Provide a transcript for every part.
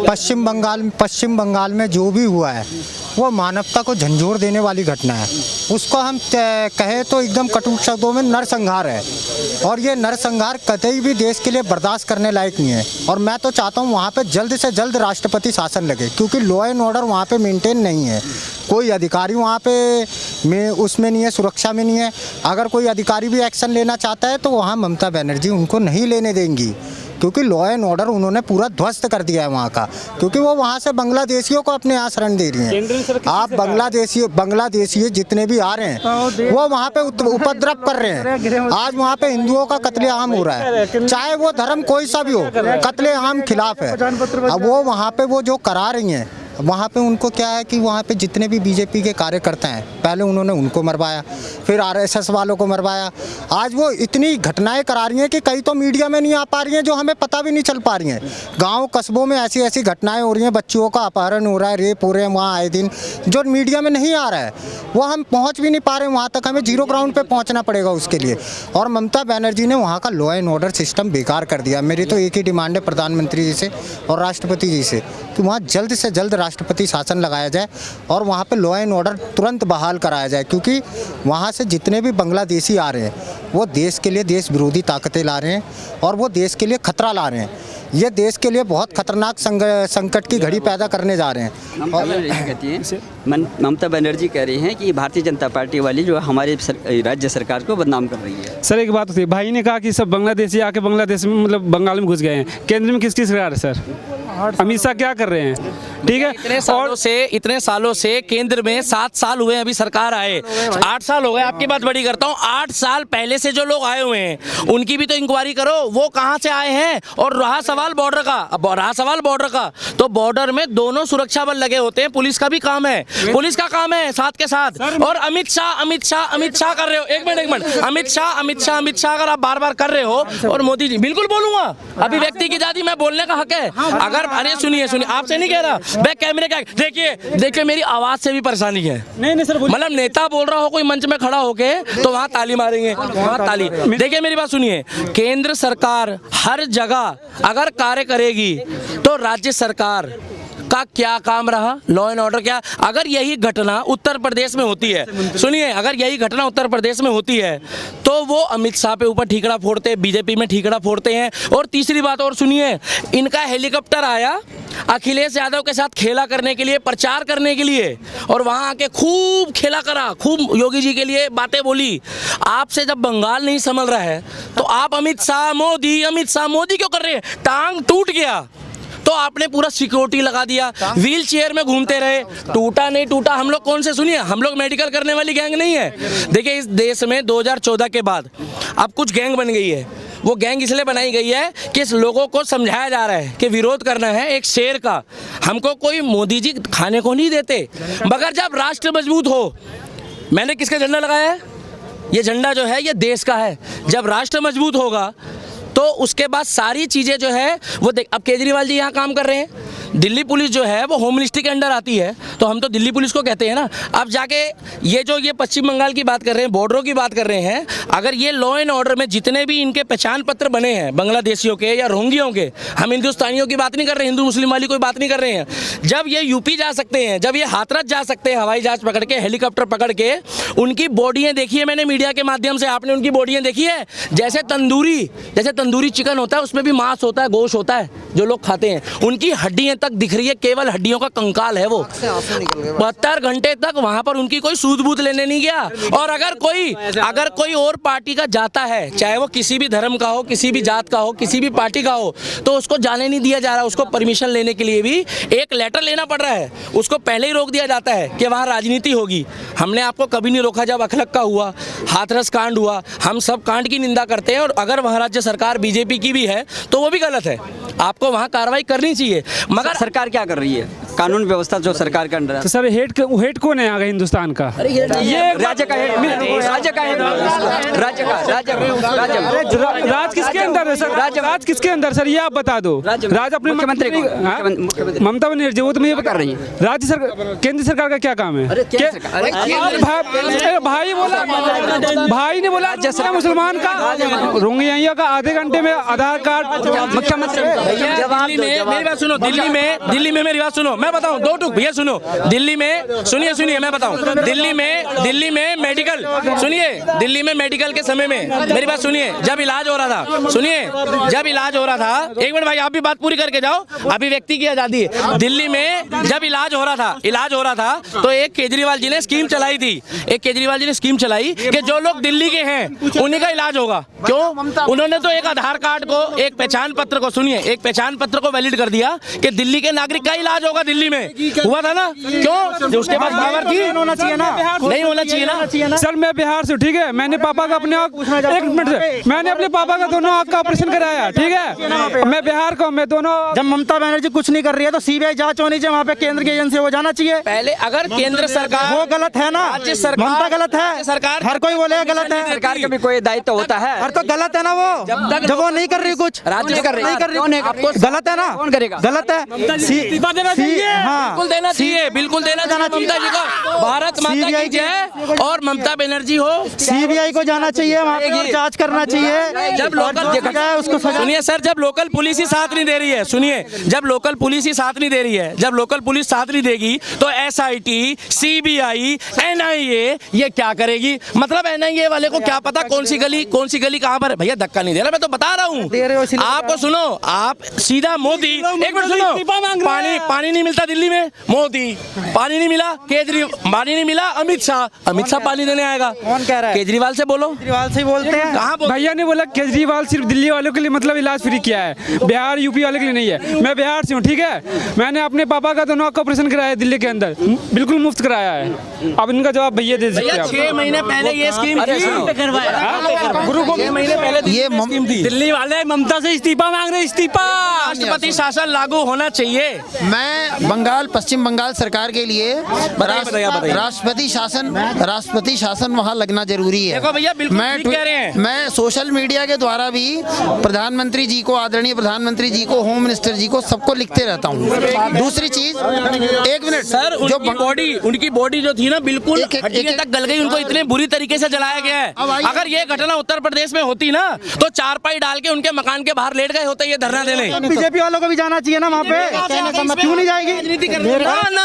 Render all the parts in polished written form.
पश्चिम बंगाल में जो भी हुआ है वो मानवता को झंझोर देने वाली घटना है। उसको हम कहें तो एकदम कटु शब्दों में नरसंहार है, और ये नरसंहार कतई भी देश के लिए बर्दाश्त करने लायक नहीं है। और मैं तो चाहता हूँ वहाँ पे जल्द से जल्द राष्ट्रपति शासन लगे, क्योंकि लॉ एंड ऑर्डर वहाँ पे मेंटेन नहीं है। कोई अधिकारी वहाँ पे उसमें नहीं है, सुरक्षा में नहीं है। अगर कोई अधिकारी भी एक्शन लेना चाहता है तो वहाँ ममता बनर्जी उनको नहीं लेने देंगी, क्योंकि लॉ एंड ऑर्डर उन्होंने पूरा ध्वस्त कर दिया है वहाँ का, क्योंकि वो वहाँ से बांग्लादेशियों को अपने यहाँ शरण दे रही हैं। आप बांग्लादेशी जितने भी आ रहे हैं वो वहाँ पे उपद्रव कर रहे हैं। आज वहाँ पे हिंदुओं का कत्लेआम हो रहा है, चाहे वो धर्म कोई सा भी हो, कत्लेआम खिलाफ है। अब वो वहाँ पे वो जो करा रही हैं, वहाँ पे उनको क्या है कि वहाँ पे जितने भी बीजेपी के कार्यकर्ता हैं, पहले उन्होंने उनको मरवाया, फिर आरएसएस वालों को मरवाया। आज वो इतनी घटनाएं करा रही हैं कि कई तो मीडिया में नहीं आ पा रही हैं, जो हमें पता भी नहीं चल पा रही हैं। गांव कस्बों में ऐसी ऐसी घटनाएं हो रही हैं, बच्चियों का अपहरण हो रहा है, रेप हो रहे हैं वहाँ आए दिन, जो मीडिया में नहीं आ रहा है, वो हम पहुँच भी नहीं पा रहे हैं वहाँ तक। हमें जीरो ग्राउंड पर पहुँचना पड़ेगा उसके लिए। और ममता बनर्जी ने वहाँ का लॉ एंड ऑर्डर सिस्टम बेकार कर दिया। मेरी तो एक ही डिमांड है प्रधानमंत्री जी से और राष्ट्रपति जी से कि वहाँ जल्द से जल्द राष्ट्रपति शासन लगाया जाए और वहाँ पे लॉ एंड ऑर्डर तुरंत बहाल कराया जाए, क्योंकि वहाँ से जितने भी बांग्लादेशी आ रहे हैं वो देश के लिए देश विरोधी ताकतें ला रहे हैं और वो देश के लिए खतरा ला रहे हैं। ये देश के लिए बहुत खतरनाक संकट की घड़ी पैदा करने जा रहे हैं। ममता बनर्जी कह रही हैं कि भारतीय जनता पार्टी वाली जो हमारे राज्य सरकार को बदनाम कर रही है। सर एक बात होती है, भाई ने कहा कि सब बांग्लादेशी आके बांग्लादेश में मतलब बंगाल में घुस गए हैं। केंद्र में किसकी सरकार है सर? अमित शाह क्या कर रहे हैं? ठीक है, इतने सालों से केंद्र में 7 साल हुए अभी सरकार आए, 8 साल हो गए। आपकी बात बड़ी करता हूँ, 8 साल पहले से जो लोग आए हुए हैं उनकी भी तो इंक्वायरी करो, वो कहाँ से आए हैं। और रहा सवाल बॉर्डर का, तो बॉर्डर में दोनों सुरक्षा बल लगे होते हैं, पुलिस का भी काम है, पुलिस का काम है साथ के साथ। और अमित शाह कर रहे हो, एक मिनट, अमित शाह अगर आप बार बार कर रहे हो, और मोदी जी, बिल्कुल बोलूंगा, अभी व्यक्ति की आजादी में बोलने का हक है। अगर अरे सुनिए, आपसे नहीं कह रहा, बैक कैमरे का देखिए मेरी आवाज से भी परेशानी है। नहीं सर, मतलब नेता बोल रहा हो कोई मंच में खड़ा होके तो वहाँ ताली मारेंगे, वहाँ ताली। देखिए मेरी बात सुनिए, केंद्र सरकार हर जगह अगर कार्य करेगी तो राज्य सरकार का क्या काम रहा? लॉ एंड ऑर्डर क्या? अगर यही घटना उत्तर प्रदेश में होती है, सुनिए, अगर यही घटना उत्तर प्रदेश में होती है तो वो अमित शाह पे ऊपर ठीकरा फोड़ते हैं, बीजेपी में ठीकरा फोड़ते हैं। और तीसरी बात और सुनिए, इनका हेलीकॉप्टर आया अखिलेश यादव के साथ खेला करने के लिए, प्रचार करने के लिए, और वहां आके खूब खेला करा, खूब योगी जी के लिए बातें बोली। आपसे जब बंगाल नहीं संभल रहा है तो आप अमित शाह मोदी क्यों कर रहे हैं? टांग टूट गया तो आपने पूरा सिक्योरिटी लगा दिया, व्हील चेयर में घूमते रहे, टूटा नहीं टूटा। हम लोग कौन से, सुनिए, हम लोग मेडिकल करने वाली गैंग नहीं है। देखिए इस देश में 2014 के बाद अब कुछ गैंग बन गई है। वो गैंग इसलिए बनाई गई है कि इस लोगों को समझाया जा रहा है कि विरोध करना है एक शेर का। हमको कोई मोदी जी खाने को नहीं देते, मगर जब राष्ट्र मजबूत हो, मैंने किसका झंडा लगाया है? ये झंडा जो है ये देश का है। जब राष्ट्र मजबूत होगा तो उसके बाद सारी चीज़ें जो है वो देख। अब केजरीवाल जी यहाँ काम कर रहे हैं, दिल्ली पुलिस जो है वो होम मिनिस्ट्री के अंडर आती है, तो हम तो दिल्ली पुलिस को कहते हैं ना। अब जाके ये पश्चिम बंगाल की बात कर रहे हैं, बॉर्डरों की बात कर रहे हैं, अगर ये लॉ एंड ऑर्डर में जितने भी इनके पहचान पत्र बने हैं बांग्लादेशियों के या रोहिंग्याओं के, हम हिंदुस्तानियों की बात नहीं कर रहे, हिंदू मुस्लिम वाली कोई बात नहीं कर रहे हैं, जब ये यूपी जा सकते हैं, जब ये हाथरस जा सकते हैं हवाई जहाज पकड़ के, हेलीकॉप्टर पकड़ के, उनकी बॉडियाँ देखी है मैंने मीडिया के माध्यम से, आपने उनकी बॉडियाँ देखी है? जैसे तंदूरी चिकन होता है उसमें भी मांस होता है, गोश्त होता है जो लोग खाते हैं, उनकी हड्डियां तक दिख रही है, केवल हड्डियों का कंकाल है वो। 72 घंटे तक वहां पर उनकी कोई सूद बूद लेने नहीं गया। और अगर कोई और पार्टी का जाता है, चाहे वो किसी भी धर्म का हो, किसी भी जात का हो, किसी भी पार्टी का हो, तो उसको जाने नहीं दिया जा रहा। उसको परमिशन लेने के लिए भी एक लेटर लेना पड़ रहा है, उसको पहले ही रोक दिया जाता है कि वहाँ राजनीति होगी। हमने आपको कभी नहीं रोका जब अखलक का हुआ, हाथरस कांड हुआ, हम सब कांड की निंदा करते हैं। और अगर वहाँ राज्य सरकार बीजेपी की भी है तो वो भी गलत है, आपको वहाँ कार्रवाई करनी चाहिए। मगर सरकार क्या कर रही है? कानून व्यवस्था जो सरकार का अंडर है। तो सर हेड कौन है यहाँ का हिंदुस्तान का? ये राज्य का हेड, राज्य का हेड, राज्य राज किसके अंदर है सर? राज किसके अंदर सर, ये आप बता दो। राज अपने मुख्यमंत्री को, हाँ? मुख्यमंत्री ममता बनर्जी, वो तो मुझे कर रही है। राज्य सरकार, केंद्र सरकार का क्या काम है? भाई ने बोला जैसे मुसलमान का रोहिंग्या का आधे घंटे में आधार कार्ड। मुख्यमंत्री दिल्ली में मेरी बात सुनो, दिल्ली में मेरी बात सुनो, मैं बताऊं दो टूक भैया सुनो। दिल्ली में सुनिए मैं बताऊं, दिल्ली में मेडिकल, सुनिए, दिल्ली में मेडिकल के समय में मेरी बात सुनिए, जब इलाज हो रहा था, सुनिए, जब इलाज हो रहा था, एक मिनट भाई आप भी बात पूरी करके जाओ, अभिव्यक्ति की आजादी है। दिल्ली में जब इलाज हो रहा था तो एक केजरीवाल जी ने स्कीम चलाई थी, कि जो लोग दिल्ली के हैं उन्हीं का इलाज होगा। क्यों? उन्होंने तो एक आधार कार्ड को, एक पहचान पत्र को, सुनिए, एक पहचान पत्र को वैलिड कर दिया कि दिल्ली के नागरिक का इलाज होगा। दिल्ली में हुआ था ना? क्यों? जो उसके पास पावर थी, होना चाहिए ना, नहीं होना चाहिए ना। सर मैं बिहार से, ठीक है, मैंने पापा का अपने एक मिनट से मैंने अपने पापा का दोनों आँख का ऑपरेशन कराया, ठीक है, मैं बिहार का हूँ, मैं दोनों। जब ममता बनर्जी कुछ नहीं कर रही है तो सीबीआई जांच होनी चाहिए, वहाँ पे केंद्र की एजेंसी हो जाना चाहिए। पहले अगर केंद्र सरकार, वो गलत है ना, राज्य सरकार, ममता गलत है, सरकार, हर कोई बोलेगा गलत है, सरकार का भी कोई दायित्व होता है। हर तो गलत है ना वो, जब वो नहीं कर रही कुछ, राज्य कर रही है, कौन है? गलत है ना, कौन करेगा? गलत है। हाँ, बिल्कुल देना चाहिए, बिल्कुल देना चाहिए ममता जी को। भारत माता की जय और ममता बनर्जी हो। सीबीआई को जाना चाहिए, वहाँ पे और जांच करना चाहिए। जब लोकल उसको सुनिए सर, जब लोकल पुलिस ही साथ नहीं दे रही है, सुनिए, जब लोकल पुलिस ही साथ नहीं दे रही है, जब लोकल पुलिस साथ नहीं देगी तो एसआईटी, सीबीआई, एनआईए ये क्या करेगी? मतलब एनआईए वाले को क्या पता कौन सी गली कहाँ पर है? भैया धक्का नहीं दे रहा, मैं तो बता रहा हूँ आपको। सुनो, आप सीधा मोदी, एक मिनट सुनो, पानी नहीं मिलता दिल्ली में, मोदी, पानी नहीं मिला केजरीवाल, पानी नहीं मिला अमित शाह पानी देने आएगा। कौन कह रहा है? केजरीवाल से बोलो, केजरीवाल से बोलते हैं। कहाँ भैया ने बोला केजरीवाल सिर्फ दिल्ली वालों के लिए मतलब इलाज फ्री किया है, बिहार यूपी वाले के लिए नहीं है। मैं बिहार से हूँ, ठीक है, मैंने अपने पापा का दोनों का ऑपरेशन कराया दिल्ली के अंदर, बिल्कुल मुफ्त कराया है। अब इनका जवाब भैया दे सकते हैं। 6 महीने पहले ये स्कीम गुरु को 6 महीने पहले ये स्कीम थी। दिल्ली वाले ममता से इस्तीफा मांग रहे, इस्तीफा। राष्ट्रपति शासन लागू होना चाहिए। मैं पश्चिम बंगाल सरकार के लिए राष्ट्रपति शासन वहाँ लगना जरूरी है। देखो भैया, बिल्कुल ठीक कह रहे हैं। मैं सोशल मीडिया के द्वारा भी प्रधानमंत्री जी को, आदरणीय प्रधानमंत्री जी को, होम मिनिस्टर जी को, सबको लिखते रहता हूँ। दूसरी चीज, एक मिनट सर, उनकी बॉडी जो थी ना, बिल्कुल हड्डियां तक गल गई, उनको इतने बुरी तरीके से जलाया गया है। अगर ये घटना उत्तर प्रदेश में होती ना तो चारपाई डाल के उनके मकान के बाहर लेट गए होते ये धरना देने। बीजेपी वालों को भी जाना चाहिए ना वहाँ पे, क्यों नहीं जाएगी?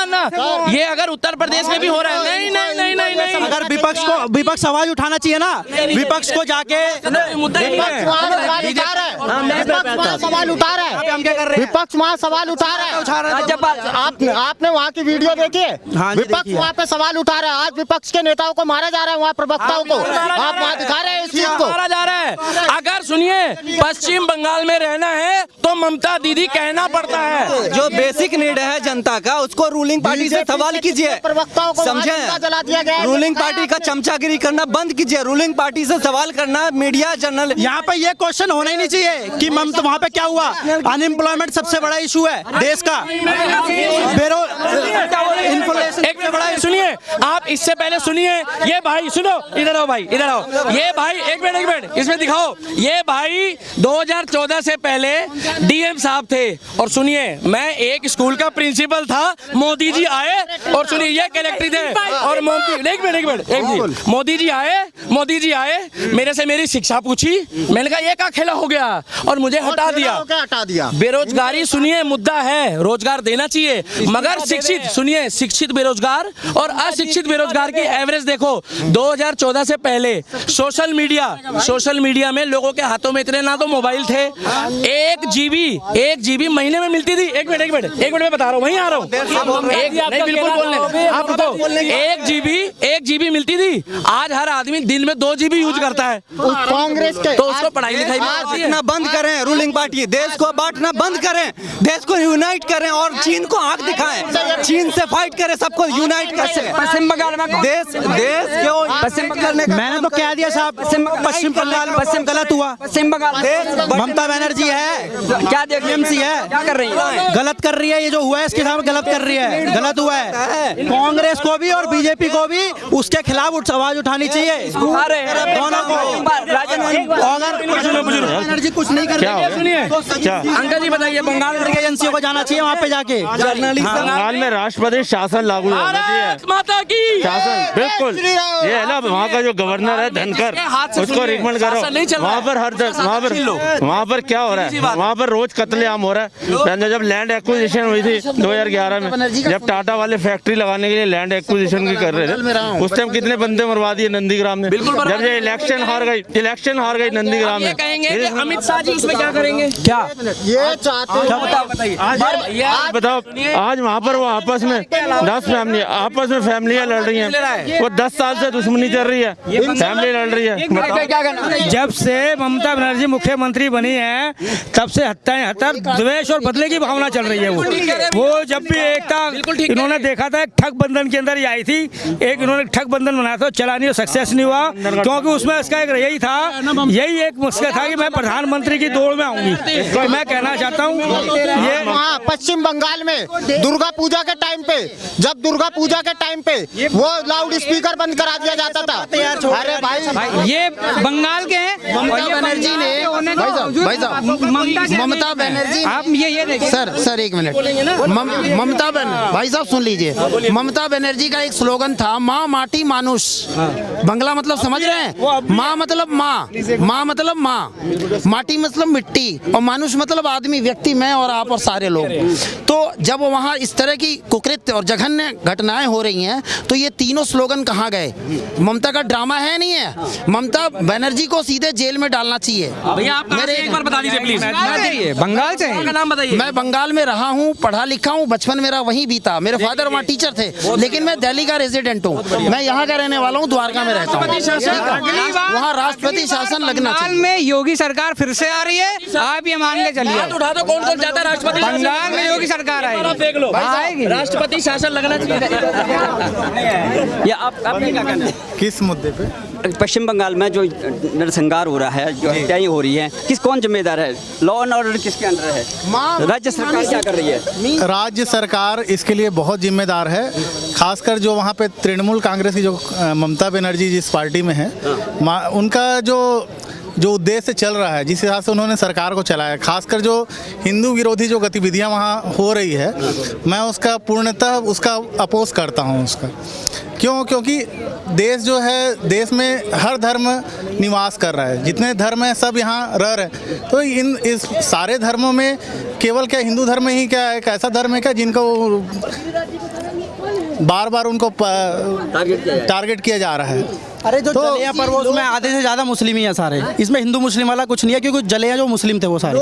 ना, ये अगर उत्तर प्रदेश में भी हो रहा है, नहीं। अगर विपक्ष आवाज उठाना चाहिए ना, विपक्ष को जाके मुद्दा नहीं है। सवाल उठा रहा है, विपक्ष वहाँ सवाल उठा रहा है। आपने वहाँ की वीडियो देखी है? विपक्ष वहाँ पे सवाल उठा रहा है। आज विपक्ष के नेताओं को मारा जा रहा है, वहाँ प्रवक्ताओं को आप वहाँ दिखा रहे हैं इस चीज को मारा जा रहा है। अगर सुनिए, पश्चिम बंगाल में रहना है तो ममता दीदी कहना पड़ता है। जो बेसिक नीड है जनता का, उसको रूलिंग पार्टी से सवाल कीजिए। प्रवक्ताओं को समझे? जला दिया गया है। रूलिंग पार्टी का चमचागिरी करना बंद कीजिए, रूलिंग पार्टी से सवाल करना, मीडिया जर्नल। यहाँ पे ये क्वेश्चन होना ही नहीं चाहिए कि ममता वहाँ पे क्या हुआ। अनएम्प्लॉयमेंट सबसे बड़ा इशू है देश का, इन्फ्लेशन एक बड़ा सुनिए, आप इससे पहले सुनिए, ये भाई सुनो, इधर आओ भाई, इधर आओ। ये भाई एक मिनट इसमें दिखाओ, ये भाई 2014 से पहले डीएम साहब थे। और सुनिए, मैं एक स्कूल का प्रिंसिपल था, मोदी जी आए और सुनिए ये कलेक्टर थे और मोदी जी आए, मेरे से मेरी शिक्षा पूछी, मैंने कहा ये क्या खेला हो गया और मुझे हटा दिया। बेरोजगारी सुनिए मुद्दा है, रोजगार देना चाहिए, मगर शिक्षित बेरोजगार और अशिक्षित बेरोजगार की एवरेज देखो। 2014 से पहले सोशल मीडिया में लोगों के हाथों में इतने ना तो मोबाइल थे, 1 GB महीने में मिलती थी। एक मिनट में बता रहा हूँ, वहीं आ रहा हूँ, बिल्कुल बोलने आप तो 1 GB मिलती थी। आज हर आदमी दिन में 2 GB यूज करता है। कांग्रेस के तो उसको पढ़ाई लिखाई बांटना बंद करें, रूलिंग पार्टी देश को बांटना बंद करें, देश को यूनाइट करें और चीन को आंख दिखाएं, चीन से फाइट करें, सबको यूनाइट कैसे। पश्चिम बंगाल में देश क्यों पश्चिम बंगाल में? मैंने तो कह दिया साहब, पश्चिम बंगाल गलत हुआ। पश्चिम बंगाल ममता बनर्जी है, क्या देख टीएमसी है, क्या कर रही है? गलत कर रही है। ये जो हुआ है कांग्रेस के साथ गलत कर रही है, गलत हुआ है। कांग्रेस को भी और बीजेपी को भी उसके खिलाफ आवाज उठानी चाहिए, दोनों को। अगर एनर्जी कुछ नहीं कर रही, सुनिए अंकल जी बताइए, बंगाल की एजेंसियों को जाना चाहिए वहाँ पे जाके। बंगाल में राष्ट्रपति शासन लागू होना चाहिए, माता की शासन बिल्कुल। ये है ना, वहाँ का जो गवर्नर है धनकर, उसको रिकमेंड करो। वहाँ पर वहाँ पर क्या हो रहा है, वहाँ पर रोज कत्लेआम हो रहा है। जब लैंड एक्विजिशन हुई थी 2011 में, जब टाटा वाले फैक्ट्री लगाने के लिए लैंड एक्विजिशन की कर रहे थे, उस टाइम कितने बंदे मरवा दिए नंदीग्राम में। जब ये इलेक्शन हार गई नंदीग्राम में। अमित शाह जी उसमें क्या करेंगे? क्या ये चाहते आज बताओ, आज वहाँ पर वो आपस में 10 फैमिलियाँ लड़ रही हैं। वो 10 साल से दुश्मनी चल रही है, फैमिली लड़ रही है। जब से ममता बनर्जी मुख्यमंत्री बनी है, तब से हत्या द्वेष और बदले की भावना चल रही है। वो जब भी एकता इन्होंने देखा था, एक ठग बंधन के अंदर ही आई थी, एक इन्होंने ठग बंधन बनाया था, चला नहीं, सक्सेस नहीं हुआ, क्योंकि उसमें इसका एक यही था, यही एक मकसद था कि मैं प्रधानमंत्री की दौड़ में आऊंगी। तो मैं कहना चाहता हूँ, ये वहाँ पश्चिम बंगाल में दुर्गा पूजा के टाइम पे, जब दुर्गा पूजा के टाइम पे वो लाउड स्पीकर बंद करा दिया जाता था। अरे भाई, ये बंगाल के हैं। ममता बनर्जी ने, भाई साहब ममता बनर्जी, आप ये देखिए सर एक मिनट, भाई साहब सुन लीजिए, ममता बनर्जी का एक स्लोगन था, माँ माटी मानुष। बंगला मतलब समझ रहे हैं? माँ मतलब माँ मतलब माँ, माटी मतलब मिट्टी, और मानुष मतलब आदमी, व्यक्ति, मैं और आप और सारे लोग। तो जब वहाँ इस तरह की कुकृत्य और जघन्य घटनाएं हो रही हैं, तो ये तीनों स्लोगन कहाँ गए? ममता का ड्रामा है नहीं है? ममता बनर्जी को सीधे जेल में डालना चाहिए। भैया आप कहाँ से, एक बार बता दीजिए प्लीज। बंगाल से का नाम बताइए। मैं बंगाल में रहा हूँ, पढ़ा लिखा हूँ, बचपन मेरा वहीं बीता, मेरे फादर वहाँ टीचर थे, लेकिन मैं दिल्ली का रेजिडेंट हूँ। मैं यहाँ का रहने वाला हूँ, द्वारका में रहता हूँ। वहाँ राष्ट्रपति शासन लगना बंगाल चाहिए। में योगी सरकार फिर से आ रही है, आप ये मान के चलिए। हाथ उठा दो, कौन कौन चाहता है राष्ट्रपति? बंगाल में योगी सरकार आएगी, देख लो, आएगी। राष्ट्रपति शासन लगना चाहिए। या आपने क्या कहना है? किस मुद्दे पे? पश्चिम बंगाल में जो नरसंहार हो रहा है, जो हत्याएं हो रही हैं, कौन जिम्मेदार है? लॉ एंड ऑर्डर किसके अंडर है? राज्य सरकार क्या कर रही है? राज्य सरकार इसके लिए बहुत जिम्मेदार है, खासकर जो वहाँ पे तृणमूल कांग्रेस की जो ममता बनर्जी जिस पार्टी में है, उनका जो उद्देश्य चल रहा है, जिस हिसाब से उन्होंने सरकार को चलाया, खासकर जो हिंदू विरोधी जो गतिविधियां वहाँ हो रही है, मैं उसका पूर्णतः उसका अपोज करता हूँ उसका। क्योंकि देश जो है, देश में हर धर्म निवास कर रहा है, जितने धर्म हैं सब यहाँ रह रहे। तो इस सारे धर्मों में केवल क्या हिंदू धर्म ही क्या एक ऐसा धर्म है क्या जिनको बार बार उनको टारगेट किया जा रहा है? अरे जो जलियां पर वो, उसमें आधे से ज्यादा मुस्लिम ही है सारे, इसमें हिंदू मुस्लिम वाला कुछ नहीं है, क्योंकि जलियां जो मुस्लिम थे वो सारे।